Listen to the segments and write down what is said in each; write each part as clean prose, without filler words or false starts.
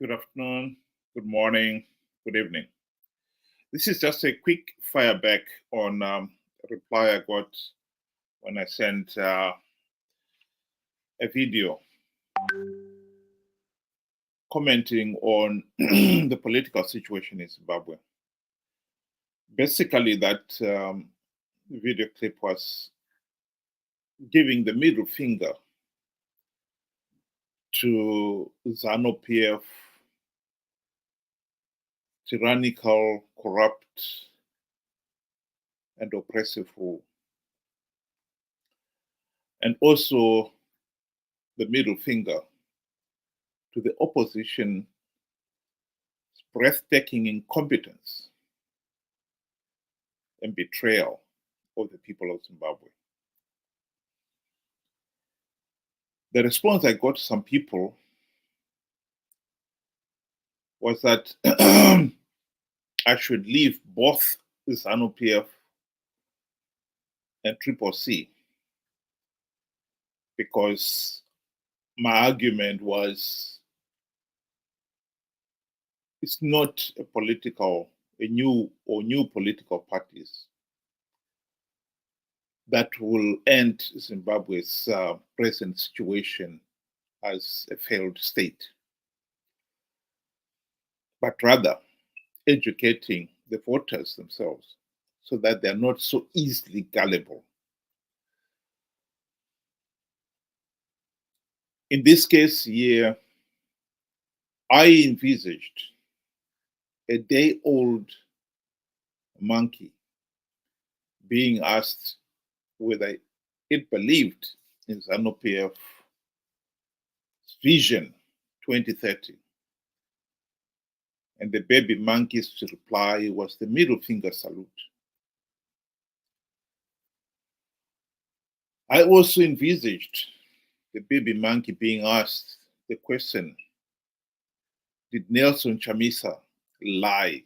Good afternoon, good morning, good evening. This is just a quick fire back on a reply I got when I sent a video commenting on the political situation in Zimbabwe. Basically, that video clip was giving the middle finger to Zanu PF, tyrannical, corrupt, and oppressive rule. And also the middle finger to the opposition's breathtaking incompetence and betrayal of the people of Zimbabwe. The response I got to some people was that I should leave both Zanu PF and Triple C because my argument was it's not new political parties that will end Zimbabwe's present situation as a failed state, but rather educating the voters themselves so that they're not so easily gullible. In this case here, I envisaged a day-old monkey being asked whether it believed in Zanu PF's vision 2030. And the baby monkey's reply was the middle finger salute. I also envisaged the baby monkey being asked the question, did Nelson Chamisa lie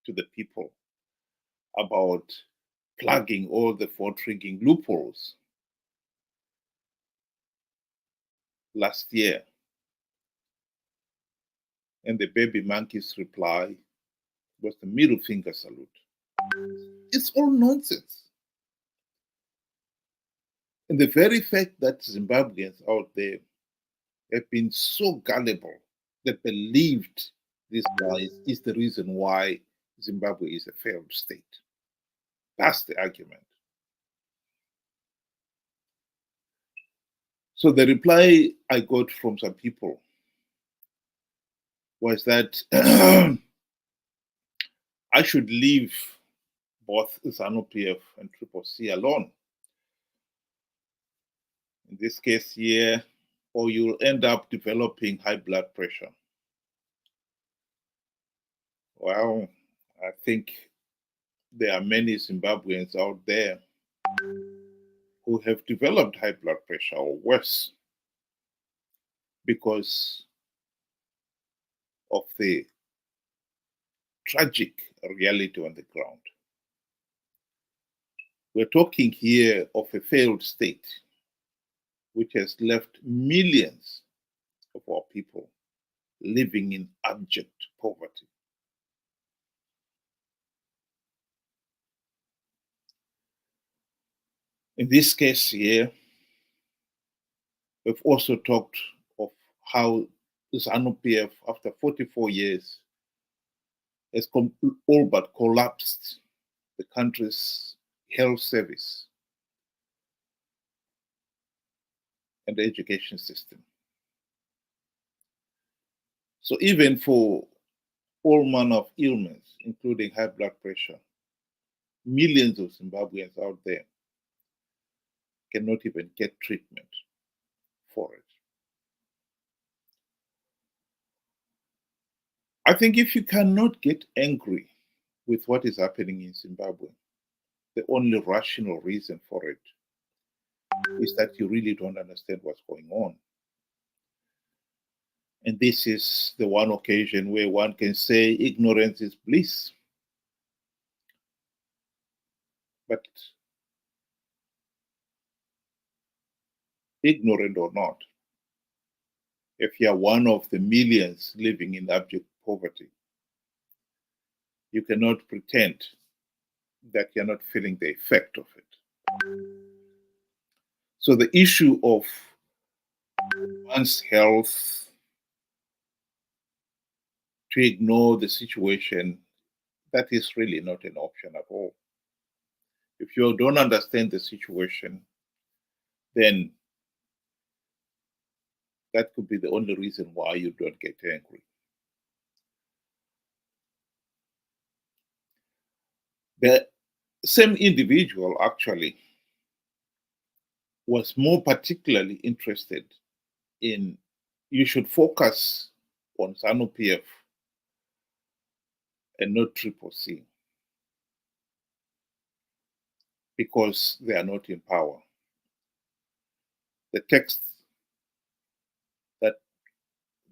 to the people about plugging all the vote-rigging loopholes last year? And the baby monkey's reply was the middle finger salute. It's all nonsense. And the very fact that Zimbabweans out there have been so gullible that believed these lies is the reason why Zimbabwe is a failed state. That's the argument. So the reply I got from some people was that I should leave both Zanu PF and Triple C alone. In this case here, or you'll end up developing high blood pressure. Well, I think there are many Zimbabweans out there who have developed high blood pressure or worse because of the tragic reality on the ground. We're talking here of a failed state which has left millions of our people living in abject poverty. In this case here, we've also talked of how Zanu PF, after 44 years, has all but collapsed the country's health service and the education system. So even for all manner of ailments, including high blood pressure, millions of Zimbabweans out there cannot even get treatment for it. I think if you cannot get angry with what is happening in Zimbabwe, the only rational reason for it is that you really don't understand what's going on. And this is the one occasion where one can say ignorance is bliss. But ignorant or not, if you are one of the millions living in abject poverty, you cannot pretend that you're not feeling the effect of it. So the issue of one's health, to ignore the situation, that is really not an option at all. If you don't understand the situation, then that could be the only reason why you don't get angry. The same individual actually was more particularly interested in you should focus on Zanu PF and not Triple C because they are not in power. The text that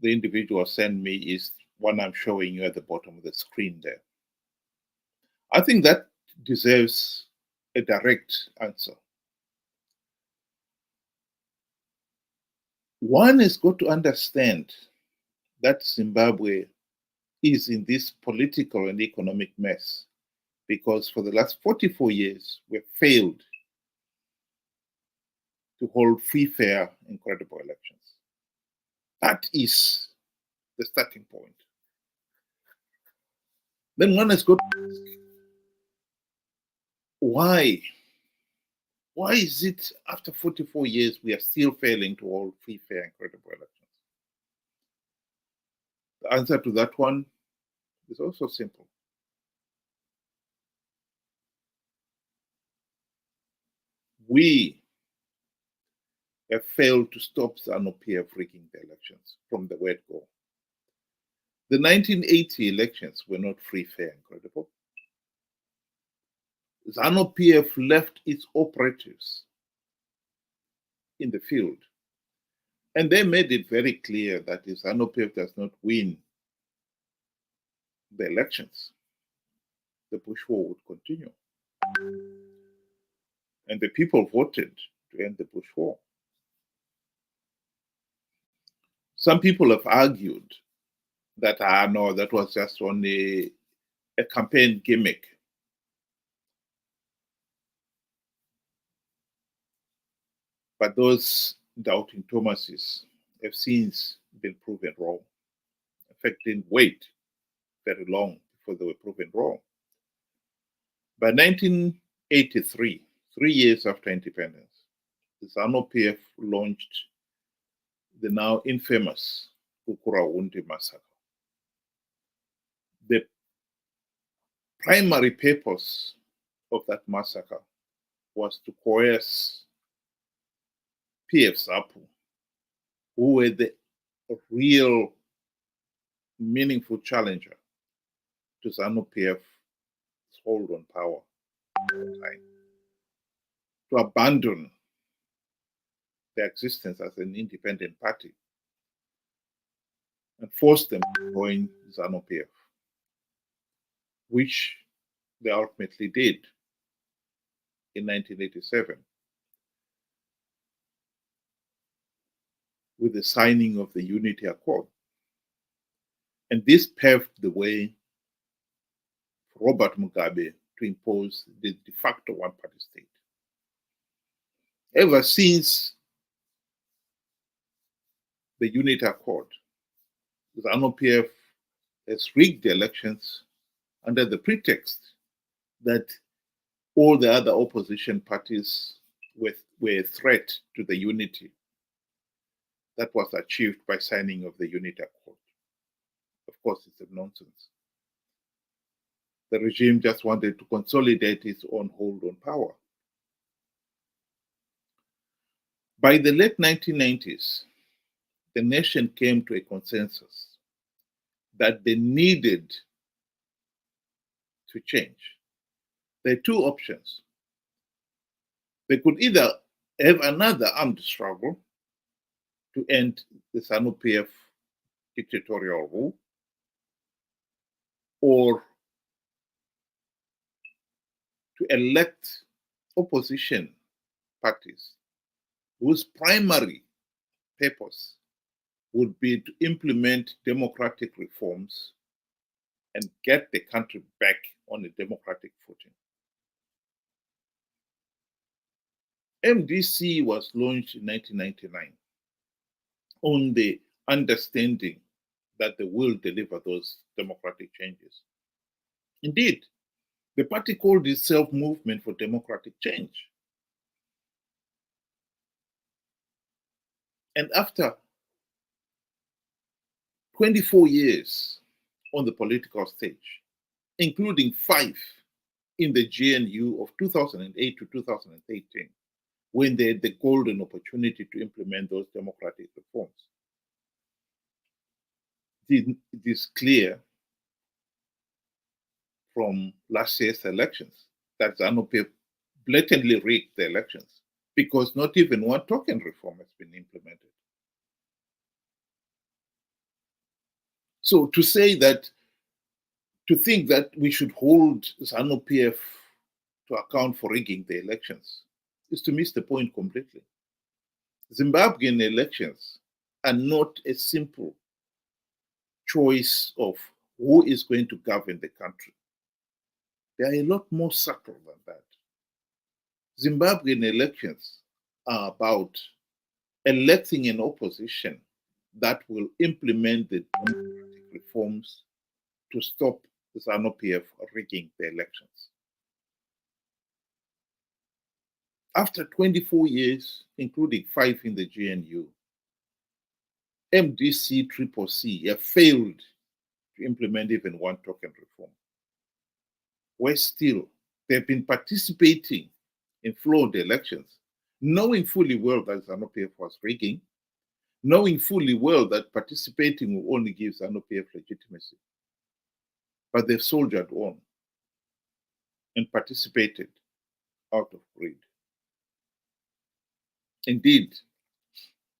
the individual sent me is one I'm showing you at the bottom of the screen there. I think that deserves a direct answer. One has got to understand that Zimbabwe is in this political and economic mess because for the last 44 years, we've failed to hold free, fair, and credible elections. That is the starting point. Then one has got to ask, why? Why is it after 44 years we are still failing to hold free, fair, and credible elections? The answer to that one is also simple. We have failed to stop Zanu PF rigging the elections from the word go. The 1980 elections were not free, fair, and credible. Zanu PF left its operatives in the field. And they made it very clear that if Zanu PF does not win the elections, the Bush war would continue. And the people voted to end the Bush war. Some people have argued that, no, that was just only a campaign gimmick. But those doubting Thomases have since been proven wrong. In fact, didn't wait very long before they were proven wrong. By 1983, 3 years after independence, the Zanu PF launched the now infamous Gukurahundi massacre. The primary purpose of that massacre was to coerce PF Zapu, who were the real meaningful challenger to Zanu PF's hold on power at the time, to abandon their existence as an independent party and force them to join Zanu PF, which they ultimately did in 1987 with the signing of the Unity Accord. And this paved the way for Robert Mugabe to impose the de facto one-party state. Ever since the Unity Accord, Zanu PF has rigged the elections under the pretext that all the other opposition parties were a threat to the unity that was achieved by signing of the Unity Accord. Of course, it's a nonsense. The regime just wanted to consolidate its own hold on power. By the late 1990s, the nation came to a consensus that they needed to change. There are two options. They could either have another armed struggle to end the Zanu PF dictatorial rule, or to elect opposition parties whose primary purpose would be to implement democratic reforms and get the country back on a democratic footing. MDC was launched in 1999 on the understanding that they will deliver those democratic changes. Indeed, the party called itself Movement for Democratic Change. And after 24 years on the political stage, including 5 in the GNU of 2008 to 2018, when they had the golden opportunity to implement those democratic reforms. It is clear from last year's elections that Zanu PF blatantly rigged the elections because not even one token reform has been implemented. So to think that we should hold Zanu PF to account for rigging the elections is to miss the point completely. Zimbabwean elections are not a simple choice of who is going to govern the country. They are a lot more subtle than that. Zimbabwean elections are about electing an opposition that will implement the democratic reforms to stop Zanu PF rigging the elections. After 24 years, including 5 in the GNU, MDC, CCC have failed to implement even one token reform. Worse still, they've been participating in flawed elections, knowing fully well that Zanu PF was rigging, knowing fully well that participating will only give Zanu PF legitimacy. But they've soldiered on and participated out of greed. Indeed,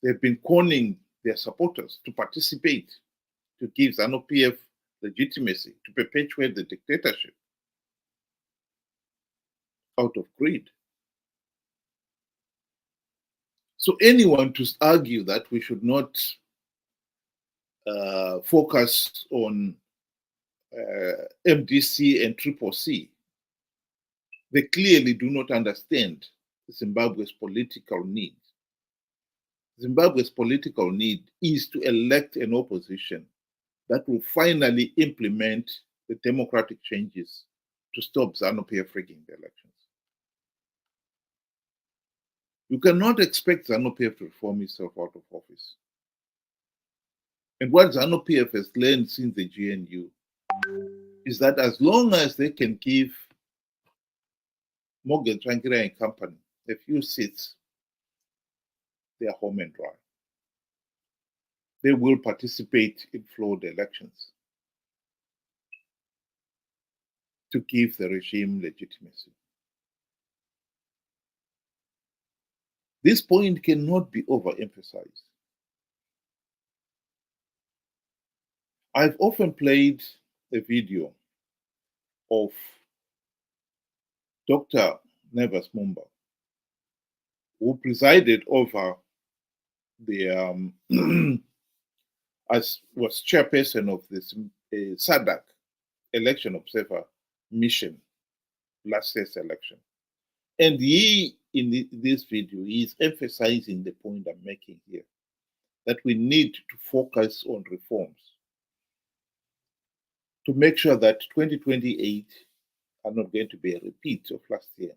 they've been conning their supporters to participate, to give Zanu PF legitimacy, to perpetuate the dictatorship out of greed. So anyone to argue that we should not focus on MDC and CCC, they clearly do not understand Zimbabwe's political need. Zimbabwe's political need is to elect an opposition that will finally implement the democratic changes to stop Zanu PF rigging the elections. You cannot expect Zanu PF to reform itself out of office. And what Zanu PF has learned since the GNU is that as long as they can give Morgan Tsvangirai and company a few seats, they are home and dry. They will participate in flawed elections to give the regime legitimacy. This point cannot be overemphasized. I've often played a video of Dr. Nevas Mumba, who presided over the, as was chairperson of this SADC election observer mission, last year's election. And he, in this video, he is emphasizing the point I'm making here, that we need to focus on reforms to make sure that 2028 are not going to be a repeat of last year.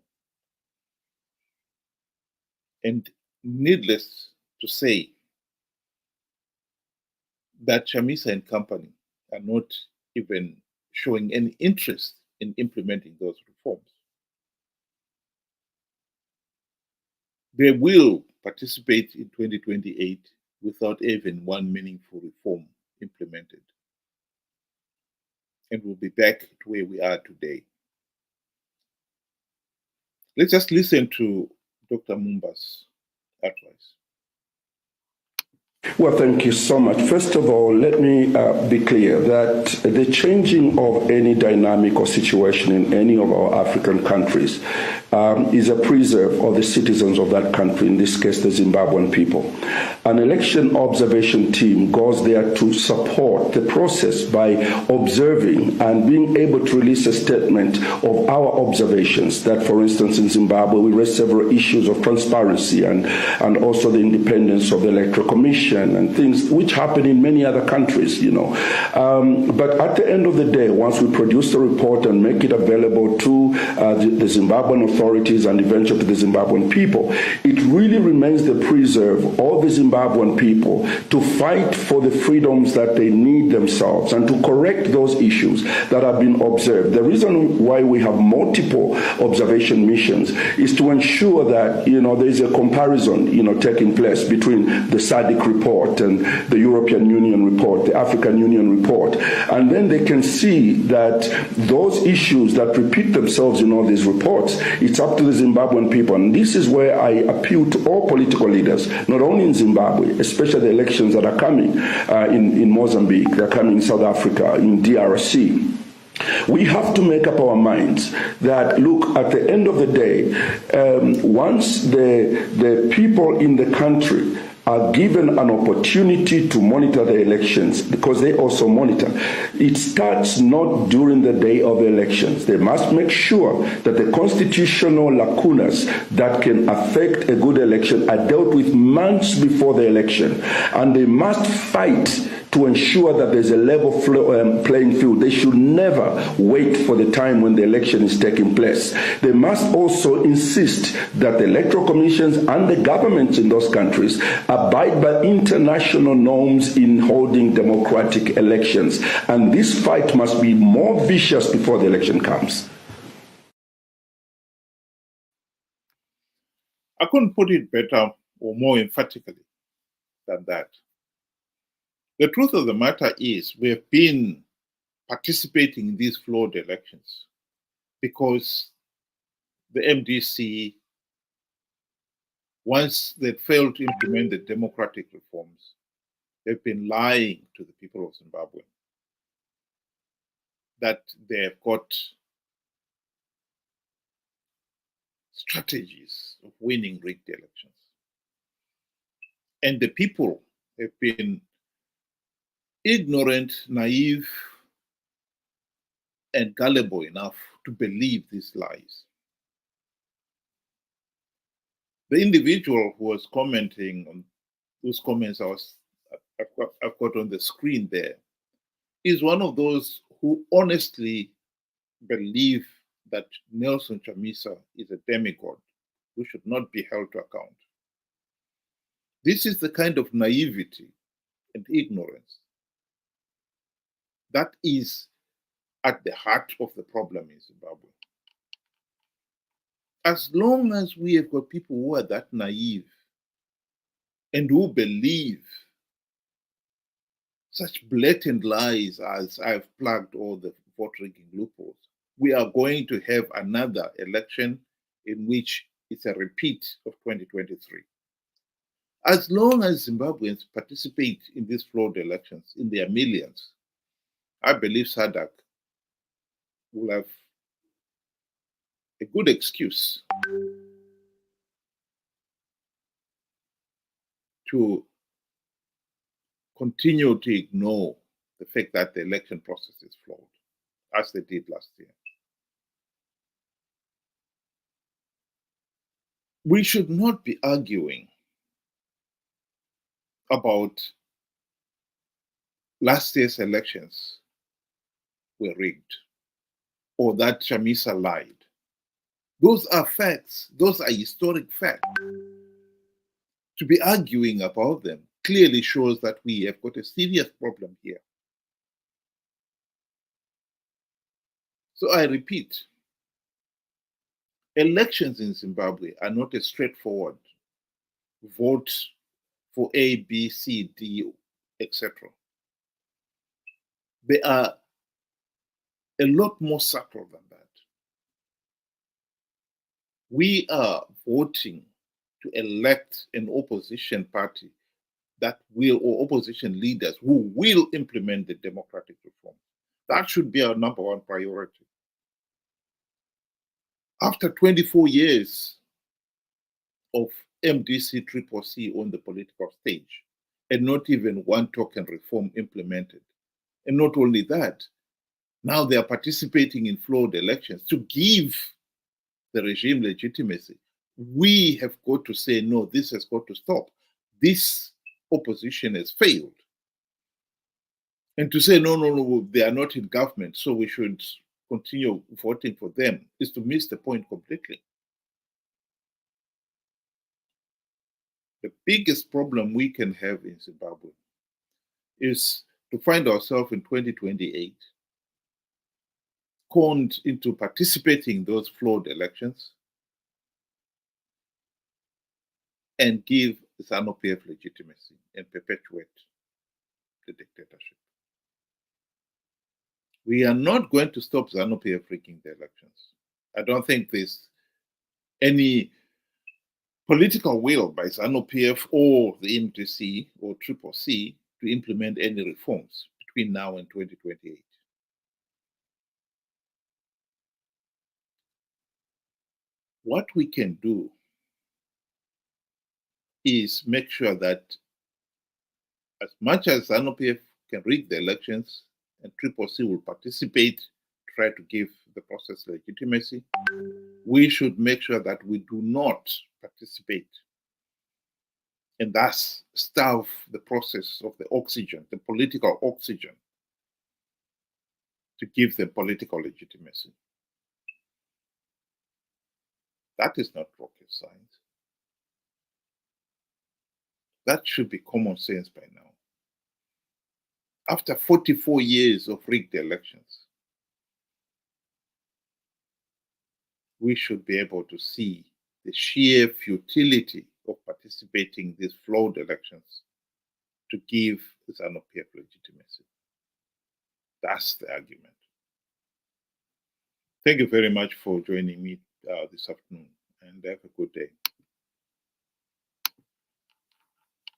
And needless to say that Chamisa and company are not even showing any interest in implementing those reforms. They will participate in 2028 without even one meaningful reform implemented. And we'll be back to where we are today. Let's just listen to Dr. Mumba's advice. Well, thank you so much. First of all, let me be clear that the changing of any dynamic or situation in any of our African countries is a preserve of the citizens of that country, in this case the Zimbabwean people. An election observation team goes there to support the process by observing and being able to release a statement of our observations that, for instance, in Zimbabwe, we raised several issues of transparency and also the independence of the Electoral Commission and things which happen in many other countries, But at the end of the day, once we produce the report and make it available to the Zimbabwean authorities and eventually to the Zimbabwean people, it really remains the preserve of the Zimbabwean people to fight for the freedoms that they need themselves and to correct those issues that have been observed. The reason why we have multiple observation missions is to ensure that, there is a comparison, taking place between the SADC report and the European Union report, the African Union report. And then they can see that those issues that repeat themselves in all these reports, it's up to the Zimbabwean people. And this is where I appeal to all political leaders, not only in Zimbabwe, especially the elections that are coming in Mozambique, they're coming in South Africa, in DRC. We have to make up our minds that, look, at the end of the day, once the people in the country are given an opportunity to monitor the elections, because they also monitor, it starts not during the day of the elections. They must make sure that the constitutional lacunas that can affect a good election are dealt with months before the election. And they must fight to ensure that there's a level playing field. They should never wait for the time when the election is taking place. They must also insist that the electoral commissions and the governments in those countries abide by international norms in holding democratic elections. And this fight must be more vicious before the election comes. I couldn't put it better or more emphatically than that. The truth of the matter is we have been participating in these flawed elections because the MDC, once they failed to implement the democratic reforms, they've been lying to the people of Zimbabwe that they have got strategies of winning rigged elections. And the people have been ignorant, naive, and gullible enough to believe these lies. The individual who was commenting on those comments I've got on the screen there is one of those who honestly believe that Nelson Chamisa is a demigod who should not be held to account. This is the kind of naivety and ignorance that is at the heart of the problem in Zimbabwe. As long as we have got people who are that naive and who believe such blatant lies as I've plugged all the vote rigging loopholes, we are going to have another election in which it's a repeat of 2023. As long as Zimbabweans participate in these flawed elections in their millions, I believe SADC will have a good excuse to continue to ignore the fact that the election process is flawed, as they did last year. We should not be arguing about last year's elections were rigged or that Chamisa lied. Those are facts. Those are historic facts. To be arguing about them clearly shows that we have got a serious problem here. So I repeat, elections in Zimbabwe are not a straightforward vote for A, B, C, D, etc. They are a lot more subtle than that. We are voting to elect an opposition party that will, or opposition leaders who will implement the democratic reform. That should be our number one priority. After 24 years of MDC CCC on the political stage, and not even one token reform implemented. And not only that, now they are participating in flawed elections to give the regime legitimacy. We have got to say, no, this has got to stop. This opposition has failed. And to say, no, no, no, they are not in government, so we should continue voting for them, is to miss the point completely. The biggest problem we can have in Zimbabwe is to find ourselves in 2028 conned into participating in those flawed elections and give Zanu PF legitimacy and perpetuate the dictatorship. We are not going to stop Zanu PF rigging the elections. I don't think there's any political will by Zanu PF or the MDC or CCC to implement any reforms between now and 2028. What we can do is make sure that as much as Zanu PF can rig the elections and CCC will participate, try to give the process legitimacy, we should make sure that we do not participate and thus starve the process of the oxygen, the political oxygen, to give them political legitimacy. That is not rocket science. That should be common sense by now. After 44 years of rigged elections, we should be able to see the sheer futility of participating in these flawed elections to give Zanu PF legitimacy. That's the argument. Thank you very much for joining me this afternoon, and have a good day.